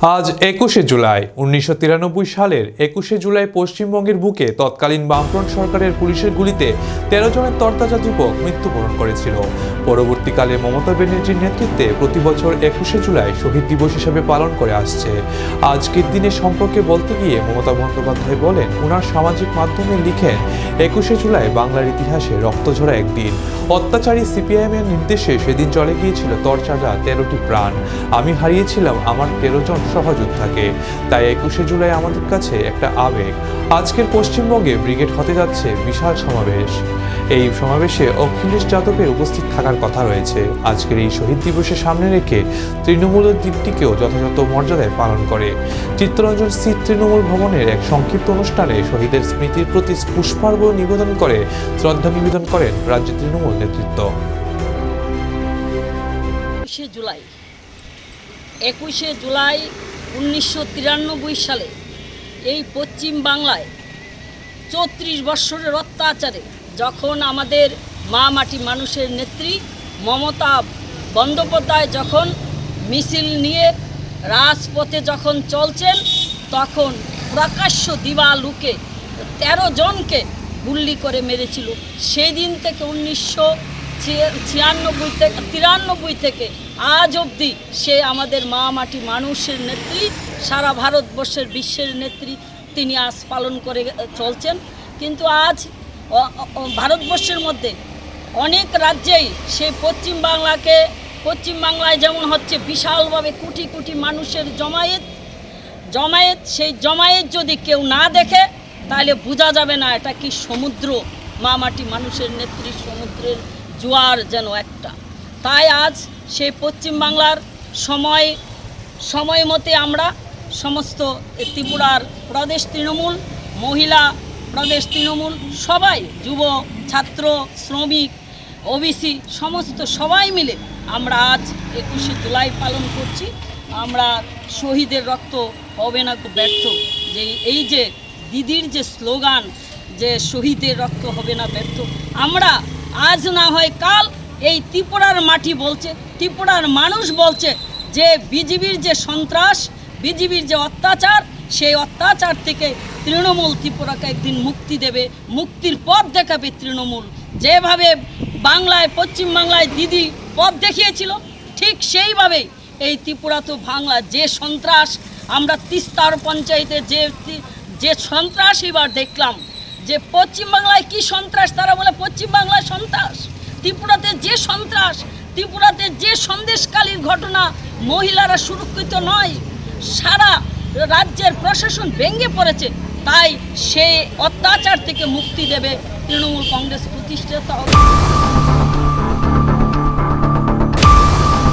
আজ ২১শে জুলাই ১৯৯৩ সালের ২১শে জুলাই পশ্চিমবঙ্গের বুকে তৎকালীন বামফ্রন্ট সরকারের পুলিশের গুলিতে ১৩ জনের তরতাজা যুবক মৃত্যুবরণ করেছিল। পরবর্তীকালে মমতা ব্যানার্জির নেতৃত্বে প্রতি বছর ২১শে জুলাই শহীদ দিবস হিসেবে পালন করে আসছে। আজকের দিনের সম্পর্কে বলতে গিয়ে মমতা বন্দ্যোপাধ্যায় বলেন, ওনার সামাজিক মাধ্যমে লিখেন, ২১শে জুলাই বাংলার ইতিহাসে রক্তঝরা একদিন। অত্যাচারী সিপিআইএমের নির্দেশে সেদিন চলে গিয়েছিল তরতাজা ১৩টি প্রাণ। আমি হারিয়েছিলাম আমার ১৩ জন সহযোদ্ধাকে। তাই ২১শে জুলাই আমাদের কাছে একটা আবেগ। আজকের পশ্চিমবঙ্গে ব্রিগেড হতে যাচ্ছে বিশাল সমাবেশ। এই সমাবেশে অখিলেশ যাদবের উপস্থিত থাকার কথা রয়েছে। আজকের এই শহীদ দিবসে সামনে রেখে তৃণমূলের দিকটিকেও যথাযথ মর্যাদায় পালন করে। চিত্তরঞ্জন স্থিত তৃণমূল ভবনের এক সংক্ষিপ্ত অনুষ্ঠানে শহীদের স্মৃতির প্রতি পুষ্পার্ঘ্য নিবেদন করে শ্রদ্ধা নিবেদন করেন রাজ্য তৃণমূল নেতৃত্ব। ২১শে জুলাই ১৯৯৩ সালে এই পশ্চিম বাংলায় ৩৪ বৎসরের অত্যাচারে যখন আমাদের মা মাটি মানুষের নেত্রী মমতা বন্দ্যোপাধ্যায় যখন মিছিল নিয়ে রাজপথে যখন চলছেন, তখন প্রকাশ্য দিবালোকে ১৩ জনকে গুলি করে মেরেছিল। সেই দিন থেকে ১৯৯৬ থেকে আজ অবধি সে আমাদের মা মাটি মানুষের নেত্রী, সারা ভারতবর্ষের বিশ্বের নেত্রী তিনি আজ পালন করে চলছেন। কিন্তু আজ ভারতবর্ষের মধ্যে অনেক রাজ্যেই সে পশ্চিমবাংলায় যেমন হচ্ছে বিশালভাবে কোটি কোটি মানুষের জমায়েত সেই জমায়েত যদি কেউ না দেখে তাহলে বোঝা যাবে না এটা কি সমুদ্র, মা মাটি মানুষের নেত্রী সমুদ্রের জোয়ার যেন একটা। তাই আজ সেই পশ্চিমবাংলার সময় মতে আমরা সমস্ত ত্রিপুরার প্রদেশ তৃণমূল, মহিলা প্রদেশ তৃণমূল, সবাই যুব ছাত্র শ্রমিক ওবিসি সমস্ত সবাই মিলে আমরা আজ ২১শে জুলাই পালন করছি। আমরা শহীদের রক্ত হবে না ব্যর্থ, যে এই যে দিদির যে স্লোগান, যে শহীদের রক্ত হবে না ব্যর্থ, আমরা আজ না হয় কাল এই ত্রিপুরার মাটি বলছে, ত্রিপুরার মানুষ বলছে যে বিজেপির যে সন্ত্রাস, বিজেপির যে অত্যাচার, সেই অত্যাচার থেকে তৃণমূল ত্রিপুরাকে একদিন মুক্তি দেবে, মুক্তির পথ দেখাবে তৃণমূল। যেভাবে পশ্চিমবাংলায় দিদি পথ দেখিয়েছিল, ঠিক সেইভাবেই এই ত্রিপুরা তো বাংলা যে সন্ত্রাস আমরা তিস্তার পঞ্চায়েতে যে সন্ত্রাস এবার দেখলাম, যে পশ্চিমবাংলায় কি সন্ত্রাস, তারা বলে পশ্চিমবাংলায় সন্ত্রাস, ত্রিপুরাতে যে সন্ত্রাস, ত্রিপুরাতে যে সন্দেশকালীর ঘটনা, মহিলারা সুরক্ষিত নয়, সারা রাজ্যের প্রশাসন ভেঙে পড়েছে। তাই সেই অত্যাচার থেকে মুক্তি দেবে তৃণমূল কংগ্রেস প্রতিষ্ঠিত হবে।